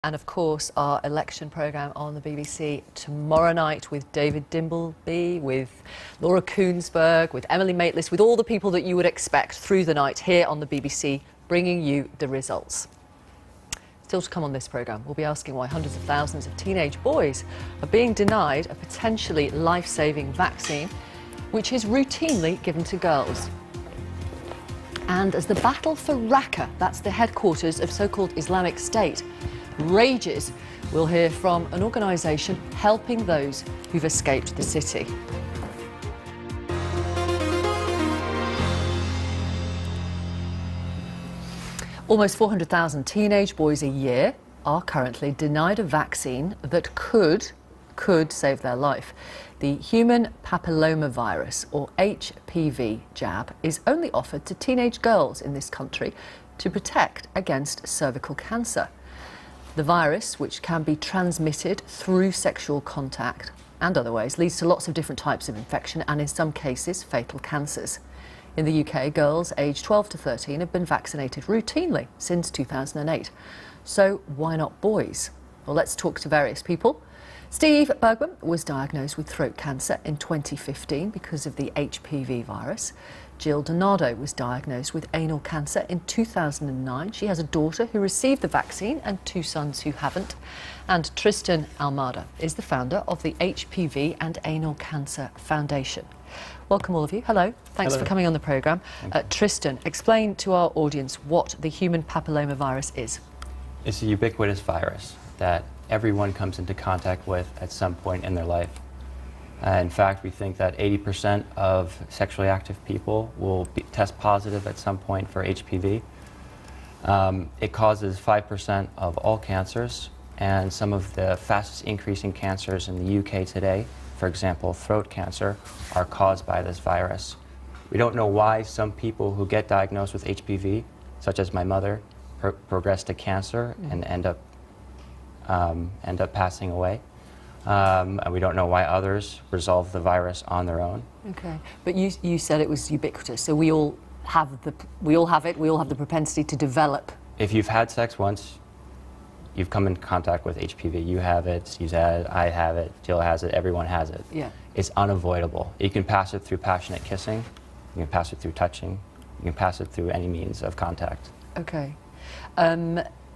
And of course, our election programme on the BBC tomorrow night with David Dimbleby, with Laura Koonsberg, with Emily Maitlis, with all the people that you would expect through the night here on the BBC, bringing you the results. Still to come on this programme, we'll be asking why hundreds of thousands of teenage boys are being denied a potentially life-saving vaccine, which is routinely given to girls. And as the battle for Raqqa, that's the headquarters of so-called Islamic State, rages, we'll hear from an organisation helping those who've escaped the city. Almost 400,000 teenage boys a year are currently denied a vaccine that could save their life. The human papillomavirus, or HPV jab, is only offered to teenage girls in this country to protect against cervical cancer. The virus, which can be transmitted through sexual contact and other ways, leads to lots of different types of infection and in some cases fatal cancers. In the UK, girls aged 12 to 13 have been vaccinated routinely since 2008. So why not boys? Well, let's talk to various people. Steve Bergman was diagnosed with throat cancer in 2015 because of the HPV virus. Jill Donato was diagnosed with anal cancer in 2009. She has a daughter who received the vaccine and two sons who haven't. And Tristan Almada is the founder of the HPV and Anal Cancer Foundation. Welcome all of you. Hello. Thanks for coming on the programme. Tristan, explain to our audience what the human papillomavirus is. It's a ubiquitous virus that everyone comes into contact with at some point in their life. In fact, we think that 80% of sexually active people will test positive at some point for HPV. It causes 5% of all cancers, and some of the fastest increasing cancers in the UK today, for example, throat cancer, are caused by this virus. We don't know why some people who get diagnosed with HPV, such as my mother, progress to cancer and end up passing away. And we don't know why others resolve the virus on their own. Okay, but you said it was ubiquitous, so we all have it. We all have the propensity to develop. If you've had sex once, you've come in contact with HPV. You have it. You had it. I have it. Jill has it. Everyone has it. Yeah. It's unavoidable. You can pass it through passionate kissing. You can pass it through touching. You can pass it through any means of contact. Okay.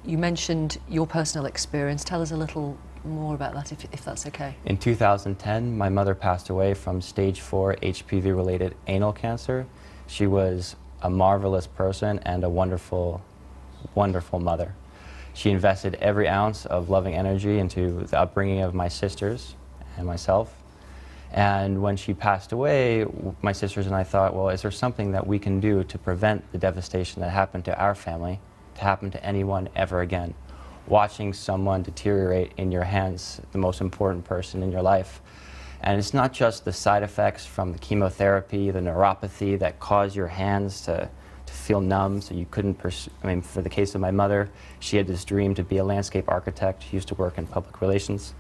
You mentioned your personal experience. Tell us a little more about that, if that's okay. In 2010, my mother passed away from stage 4 HPV-related anal cancer. She was a marvelous person and a wonderful, wonderful mother. She invested every ounce of loving energy into the upbringing of my sisters and myself. And when she passed away, my sisters and I thought, well, is there something that we can do to prevent the devastation that happened to our family to happen to anyone ever again? Watching someone deteriorate in your hands, the most important person in your life. And it's not just the side effects from the chemotherapy, the neuropathy that cause your hands to feel numb, so you couldn't I mean, for the case of my mother, she had this dream to be a landscape architect. She used to work in public relations.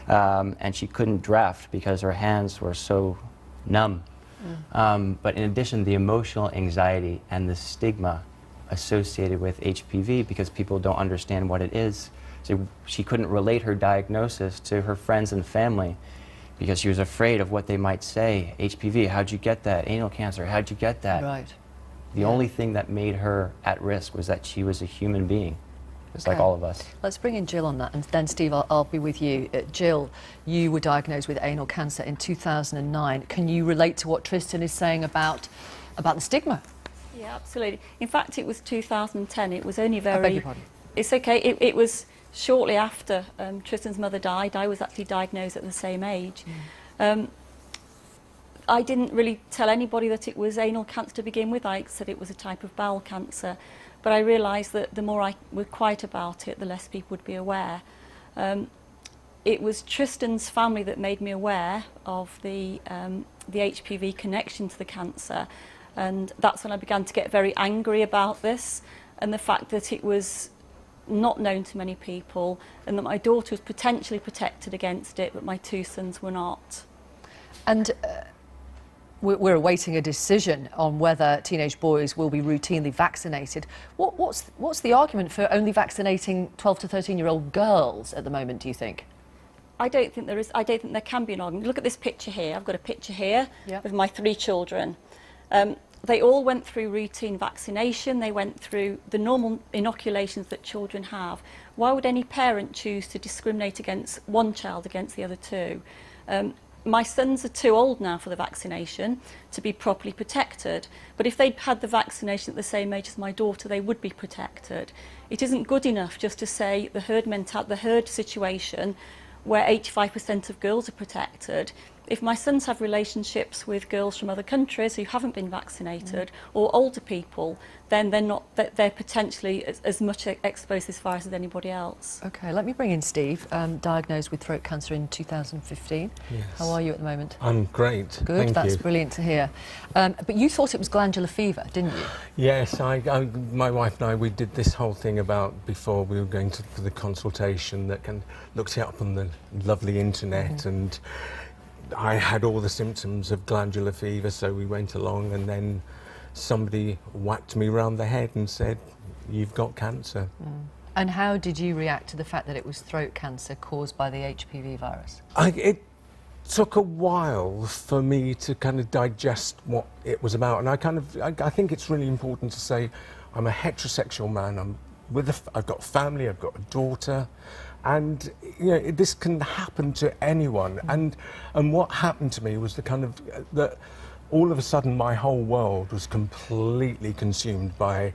And she couldn't draft because her hands were so numb. But in addition, the emotional anxiety and the stigma associated with HPV, because people don't understand what it is. So she couldn't relate her diagnosis to her friends and family because she was afraid of what they might say. HPV, how'd you get that? Anal cancer, how'd you get that? Right. The only thing that made her at risk was that she was a human being, just like all of us. Let's bring in Jill on that, and then Steve, I'll be with you. Jill, you were diagnosed with anal cancer in 2009. Can you relate to what Tristan is saying about the stigma? Yeah, absolutely. In fact, it was 2010. It was only very... I beg your pardon. It's okay. It was shortly after Tristan's mother died. I was actually diagnosed at the same age. I didn't really tell anybody that it was anal cancer to begin with. I said it was a type of bowel cancer. But I realised that the more I were quiet about it, the less people would be aware. It was Tristan's family that made me aware of the HPV connection to the cancer. And that's when I began to get very angry about this and the fact that it was not known to many people and that my daughter was potentially protected against it, but my two sons were not. And we're awaiting a decision on whether teenage boys will be routinely vaccinated. What's the argument for only vaccinating 12 to 13-year-old girls at the moment, do you think? I don't think there is. I don't think there can be an argument. Look at this picture here. I've got a picture here of my 3 children. They all went through routine vaccination. They went through the normal inoculations that children have. Why would any parent choose to discriminate against one child against the other 2? My sons are too old now for the vaccination to be properly protected, but if they'd had the vaccination at the same age as my daughter, they would be protected. It isn't good enough just to say the herd situation where 85% of girls are protected. If my sons have relationships with girls from other countries who haven't been vaccinated or older people, then they're potentially as much exposed as far as anybody else. Okay, let me bring in Steve, diagnosed with throat cancer in 2015. Yes. How are you at the moment? I'm great. Good, Thank that's you. brilliant to hear. But you thought it was glandular fever, didn't you? Yes, my wife and I, we did this whole thing about before we were going for the consultation that looked it up on the lovely internet, and I had all the symptoms of glandular fever, so we went along, and then somebody whacked me round the head and said, "You've got cancer." And how did you react to the fact that it was throat cancer caused by the HPV virus? It took a while for me to kind of digest what it was about, and I think it's really important to say I'm a heterosexual man. I've got family, I've got a daughter, and this can happen to anyone. And what happened to me was that all of a sudden my whole world was completely consumed by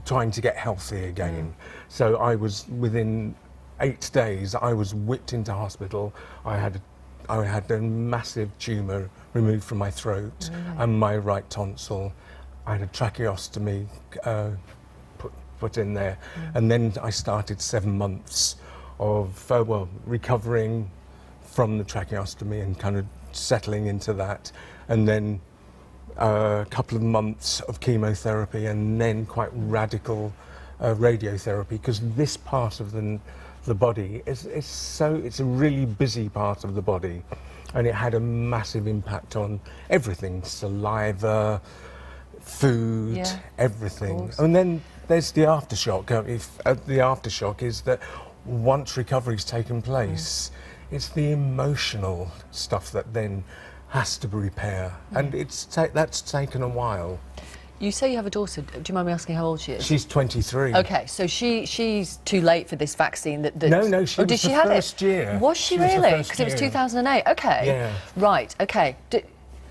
trying to get healthy again. So I was, within 8 days, I was whipped into hospital. I had a massive tumour removed from my throat and my right tonsil. I had a tracheostomy put in there, and then I started 7 months of recovering from the tracheostomy and kind of settling into that, and then a couple of months of chemotherapy, and then quite radical radiotherapy, because this part of the body it's a really busy part of the body, and it had a massive impact on everything: saliva, food, everything. And then there's the aftershock. The aftershock is that once recovery's taken place, it's the emotional stuff that then has to repair, and that's taken a while. You say you have a daughter. Do you mind me asking how old she is? She's 23. Okay, so she's too late for this vaccine. No, she was the first year. Was she really? Because it was 2008. Okay. Yeah. Right. Okay.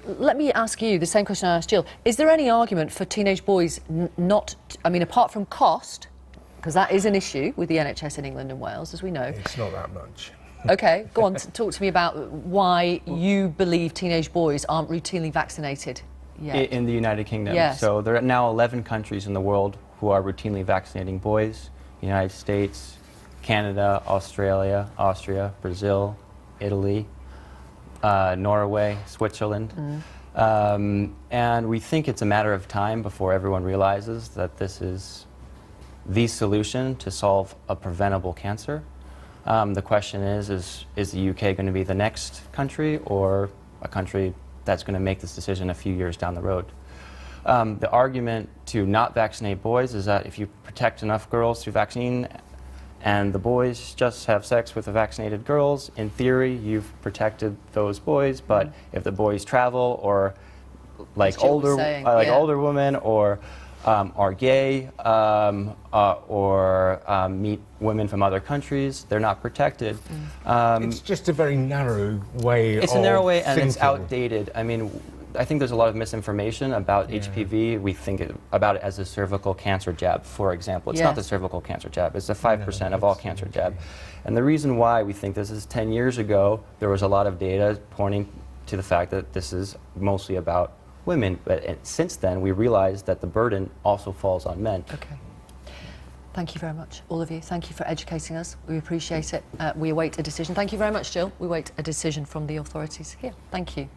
Let me ask you the same question I asked Jill. Is there any argument for teenage boys not? I mean, apart from cost, because that is an issue with the NHS in England and Wales, as we know. It's not that much. Okay, go on. Talk to me about why you believe teenage boys aren't routinely vaccinated yet. In the United Kingdom. Yes. So there are now 11 countries in the world who are routinely vaccinating boys: United States, Canada, Australia, Austria, Brazil, Italy, Norway, Switzerland. And we think it's a matter of time before everyone realizes that this is the solution to solve a preventable cancer. The question is the UK going to be the next country, or a country that's going to make this decision a few years down the road? The argument to not vaccinate boys is that if you protect enough girls through vaccine and the boys just have sex with the vaccinated girls, in theory you've protected those boys, but if the boys travel, or like older women, or are gay, or meet women from other countries, they're not protected. It's just a very narrow way It's of a narrow way, and thinking. it's outdated. I mean, I think there's a lot of misinformation about HPV. We think about it as a cervical cancer jab, for example. It's not the cervical cancer jab. It's the 5% of all cancer jab. And the reason why we think this is 10 years ago, there was a lot of data pointing to the fact that this is mostly about women. But since then, we realized that the burden also falls on men. Okay. Thank you very much, all of you. Thank you for educating us. We appreciate it. We await a decision. Thank you very much, Jill. We await a decision from the authorities here. Thank you.